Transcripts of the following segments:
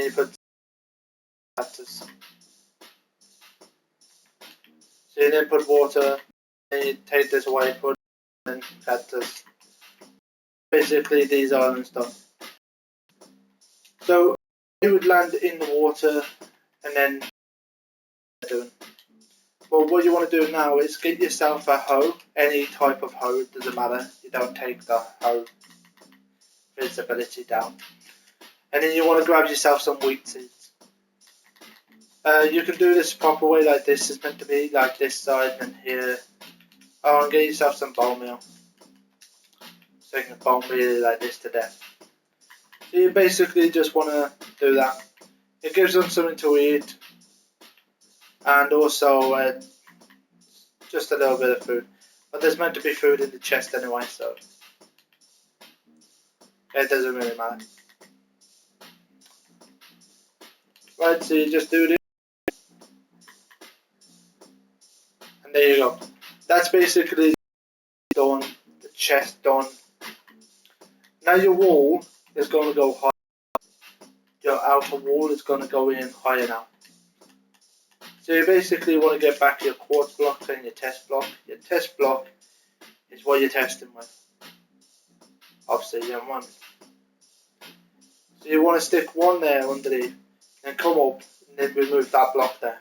you put cactus. So you then put water, and you take this away, put in cactus. Basically these island stuff. So it would land in the water and then doing. But what you want to do now is get yourself a hoe, any type of hoe, it doesn't matter. You don't take the hoe visibility down. And then you want to grab yourself some wheat seeds. You can do this proper way like this is meant to be, like this side and here. Oh, and get yourself some bone meal. So you can bone meal like this to death. So you basically just want to do that. It gives them something to eat. And also just a little bit of food. But there's meant to be food in the chest anyway, so it doesn't really matter. Right, so you just do this. And there you go. That's basically done, the chest done. Now your wall is going to go high. Your outer wall is going to go in higher now. So you basically want to get back your quartz block and your test block. Your test block is what you're testing with. Obsidian one. So you want to stick one there underneath, then come up and then remove that block there.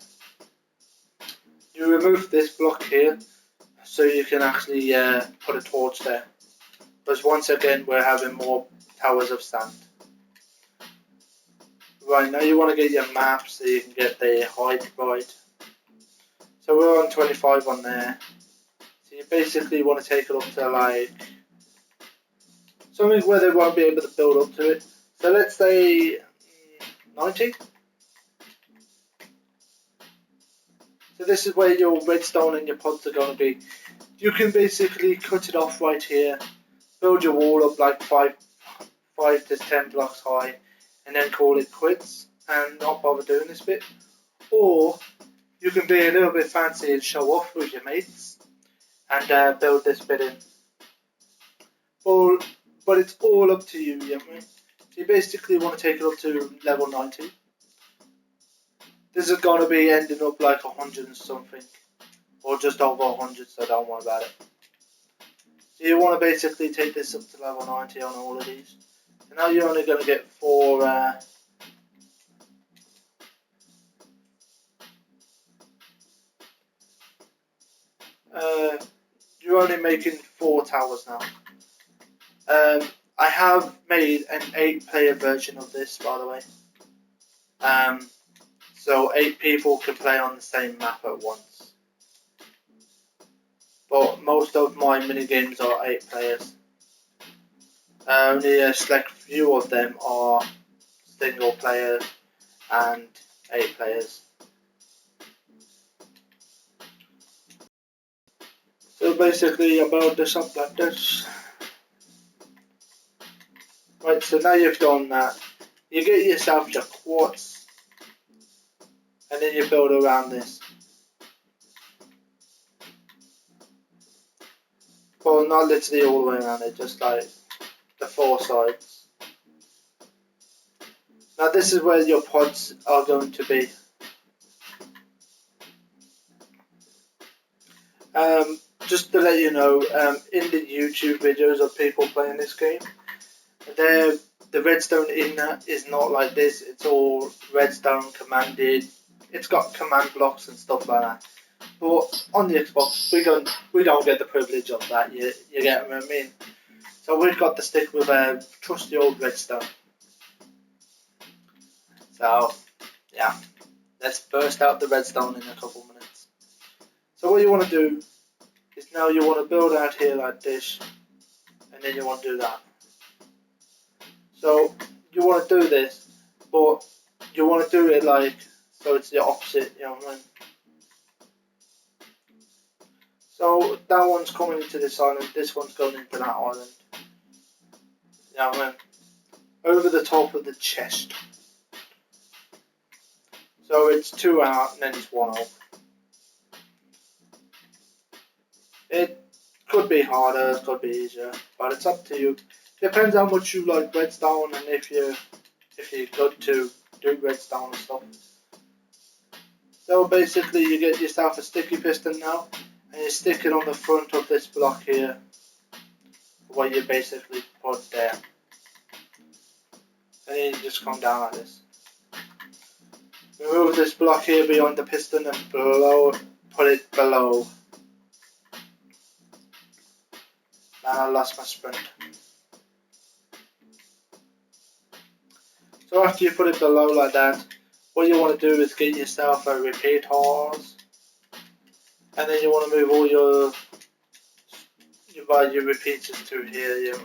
You remove this block here so you can actually put a torch there. Because once again we're having more towers of sand. Right, now you want to get your map so you can get the height right. So we're on 25 on there. So you basically want to take it up to like something where they won't be able to build up to it. So let's say 90. So this is where your redstone and your pods are going to be. You can basically cut it off right here, build your wall up like 5 to 10 blocks high, and then call it quits and not bother doing this bit. Or you can be a little bit fancy and show off with your mates and build this bit in. But it's all up to you, you know what I mean? So you basically want to take it up to level 90. This is going to be ending up like 100 and something, or just over 100, so don't worry about it. So you want to basically take this up to level 90 on all of these. So now you're only going to get 4 you're only making 4 towers now. I have made an 8-player version of this, by the way. So 8 people can play on the same map at once. But most of my minigames are 8 players. Only a select few of them are single player and 8 players. So basically I build this up like this. Right, so now you've done that, you get yourself your quartz and then you build around this. Well, not literally all the way around it, just like the 4 sides. Now this is where your pods are going to be. Just to let you know, in the YouTube videos of people playing this game, the redstone in that is not like this. It's all redstone commanded. It's got command blocks and stuff like that. But on the Xbox, we don't get the privilege of that. You get what I mean? So we've got to stick with a trusty old redstone. So yeah, let's burst out the redstone in a couple minutes. So what you want to do is now you want to build out here like this, and then you want to do that. So you want to do this, but you want to do it like so it's the opposite, you know what I mean? So that one's coming into this island, this one's going into that island. You know what I mean? Over the top of the chest. So it's 2 out and then it's 1 up. It could be harder, it could be easier, but it's up to you. Depends how much you like redstone and if you're good to do redstone and stuff. So basically you get yourself a sticky piston now, and you stick it on the front of this block here, where you basically put there. And then you just come down like this. Remove this block here beyond the piston and put it below. And I lost my sprint. So after you put it below like that, what you want to do is get yourself a repeat horse, and then you want to move all your repeaters to here.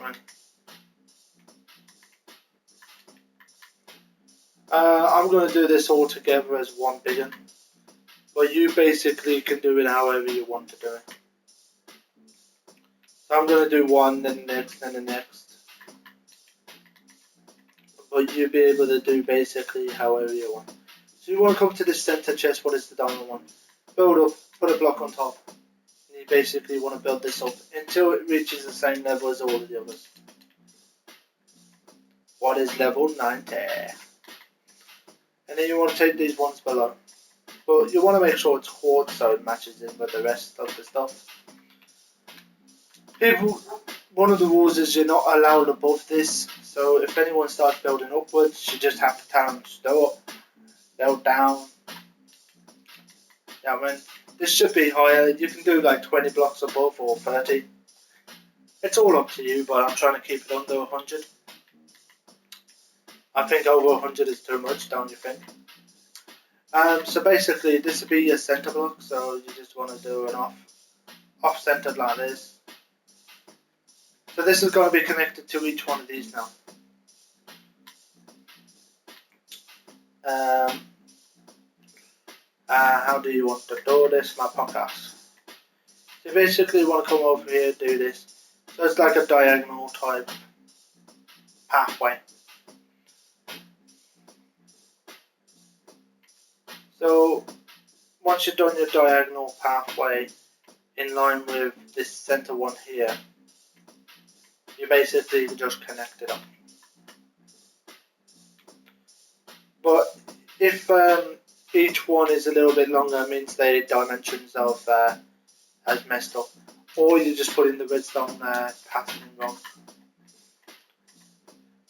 I'm going to do this all together as one big one, but you basically can do it however you want to do it. So I'm going to do one, then the next, then the next. But you'll be able to do basically however you want. So you want to come to this center chest, what is the diamond one? Build up, put a block on top. And you basically want to build this up until it reaches the same level as all of the others. What is level 90? And then you want to take these ones below. But you want to make sure it's quartz so it matches in with the rest of the stuff. One of the rules is you're not allowed above this, so if anyone starts building upwards, you just have to tell them to go up, build down. Yeah, I mean, this should be higher. You can do like 20 blocks above or 30. It's all up to you, but I'm trying to keep it under 100. I think over 100 is too much, don't you think? So basically, this would be your center block, so you just want to do an off-centered like this. So this is going to be connected to each one of these now. How do you want to do this? My podcast. So you basically want to come over here, do this. So it's like a diagonal type pathway. So once you've done your diagonal pathway in line with this center one here, you basically just connect it up. But if each one is a little bit longer, it means the dimensions of has messed up, or you just put in the redstone pattern wrong.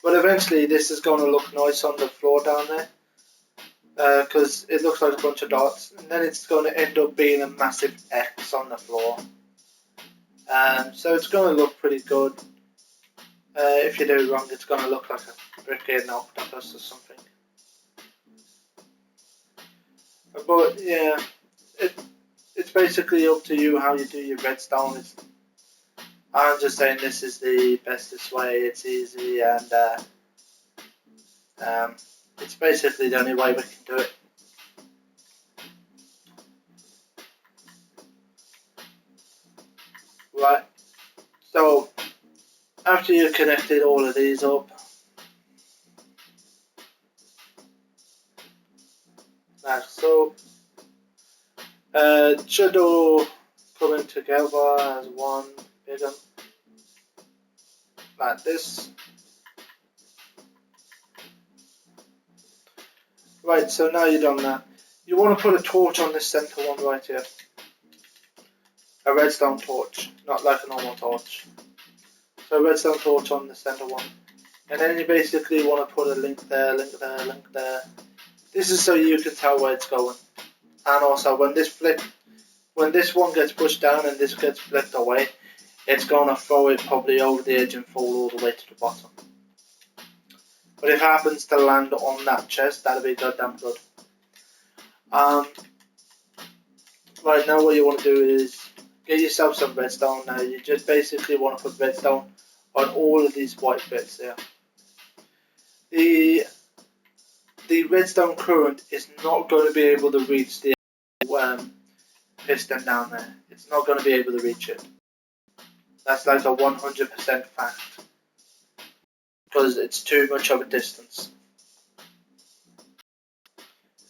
But eventually this is going to look nice on the floor down there, because it looks like a bunch of dots, and then it's going to end up being a massive X on the floor. So it's going to look pretty good. If you do it wrong, it's going to look like a brick and octopus or something. But yeah, it's basically up to you how you do your redstone. I'm just saying this is the bestest way. It's easy, and it's basically the only way we can do it. Right. So after you've connected all of these up, like so, it should all coming together as one big one, like this. Right, so now you've done that. You want to put a torch on this center one right here. A redstone torch, not like a normal torch. So a redstone torch on the center one. And then you basically want to put a link there, link there, link there. This is so you can tell where it's going. And also when this one gets pushed down and this gets flipped away, it's going to throw it probably over the edge and fall all the way to the bottom. But if it happens to land on that chest, that'll be goddamn good. Right now what you want to do is get yourself some redstone. Now you just basically want to put redstone on all of these white bits here. The redstone current is not going to be able to reach the piston down there. It's not going to be able to reach it. That's like a 100% fact, because it's too much of a distance.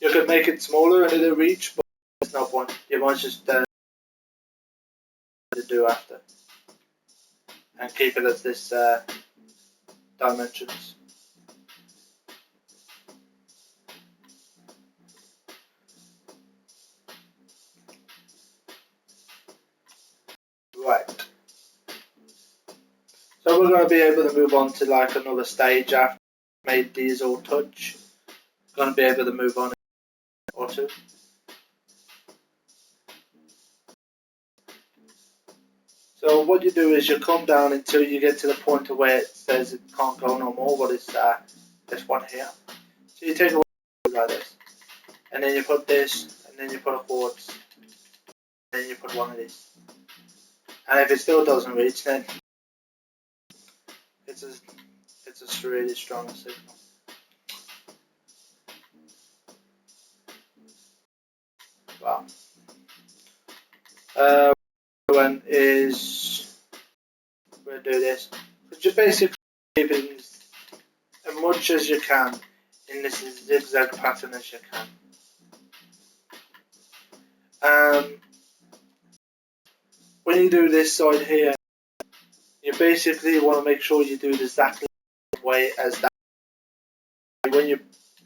You could make it smaller and it'll reach, but there's no point. You might just to do after and keep it as this dimensions. Right. So we're going to be able to move on to like another stage after we made these all touch. Going to be able to move on or two. So what you do is you come down until you get to the point of where it says it can't go no more. What is this one here? So you take away like this, and then you put this, and then you put a quartz, and then you put one of these. And if it still doesn't reach, then it's a really strong signal. Wow. One is we'll do this. So just basically keeping as much as you can in this zigzag pattern as you can. When you do this side here, you basically want to make sure you do it exactly the same way as that.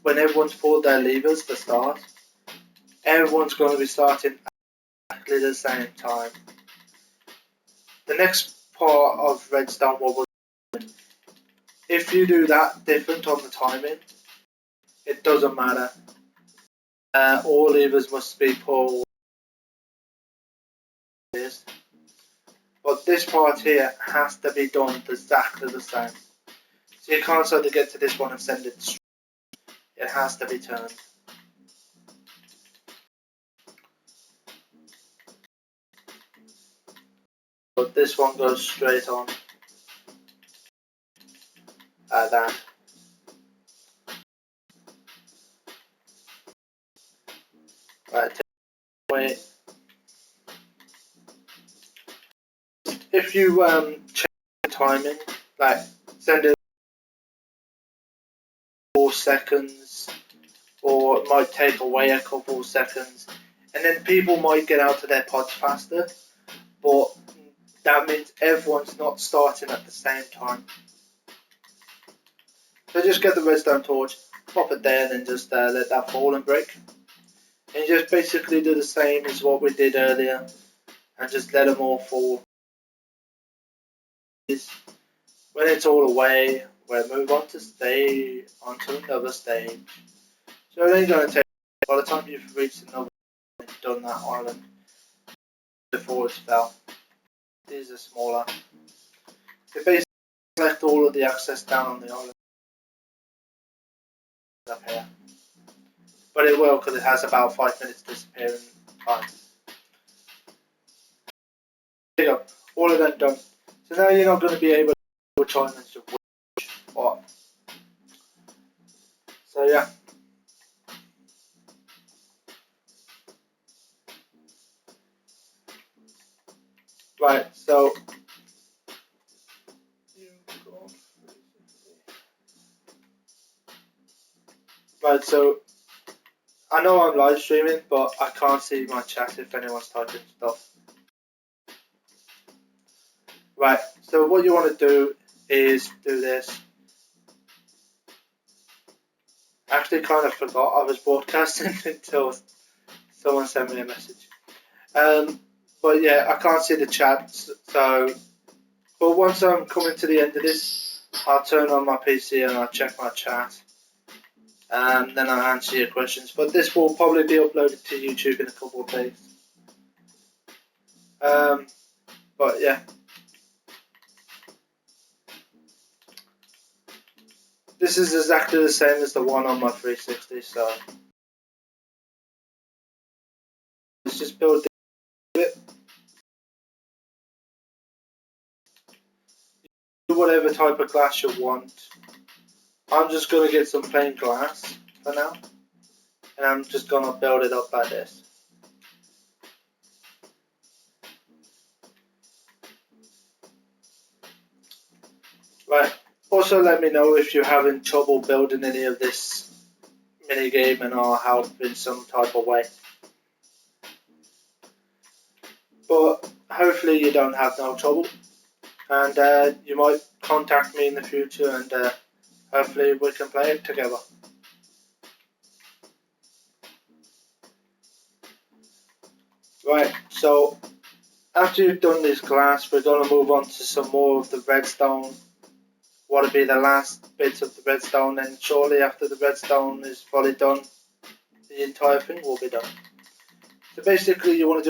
When everyone's pulled their levers to start, everyone's going to be starting at exactly the same time. The next part of redstone, what we're doing, if you do that different on the timing, it doesn't matter. All levers must be pulled. But this part here has to be done exactly the same. So you can't sort of get to this one and send it straight. It has to be turned. But this one goes straight on that. Right, take away. If you check the timing, like send it 4 seconds, or it might take away a couple of seconds, and then people might get out to their pods faster, but that means everyone's not starting at the same time. So just get the redstone torch, pop it there, and then just let that fall and break. And you just basically do the same as what we did earlier, and just let them all fall. When it's all away, we'll move on onto another stage. So it ain't going to take, by the time you've reached another and done that island before it's fell. These are smaller. It basically left all of the access down on the island up here. But it will, because it has about 5 minutes disappearing time. There you go, all of that done. So now you're not going to be able to do which islands of which what. So yeah. Right, so I know I'm live streaming, but I can't see my chat if anyone's typing stuff. Right, so what you want to do is do this. I actually kind of forgot I was broadcasting until someone sent me a message. But yeah, I can't see the chat, so but once I'm coming to the end of this, I'll turn on my PC and I'll check my chat, and then I'll answer your questions. But this will probably be uploaded to YouTube in a couple of days. But yeah. This is exactly the same as the one on my 360, so let's just build it. Do whatever type of glass you want. I'm just going to get some plain glass for now, and I'm just going to build it up like this. Right, also let me know if you're having trouble building any of this minigame and I'll help in some type of way. But hopefully you don't have no trouble, and you might contact me in the future, and hopefully we can play it together. Right, so After you've done this glass, we're going to move on to some more of the redstone. What will be the last bits of the redstone, and shortly after the redstone is fully done, the entire thing will be done. So basically you want to do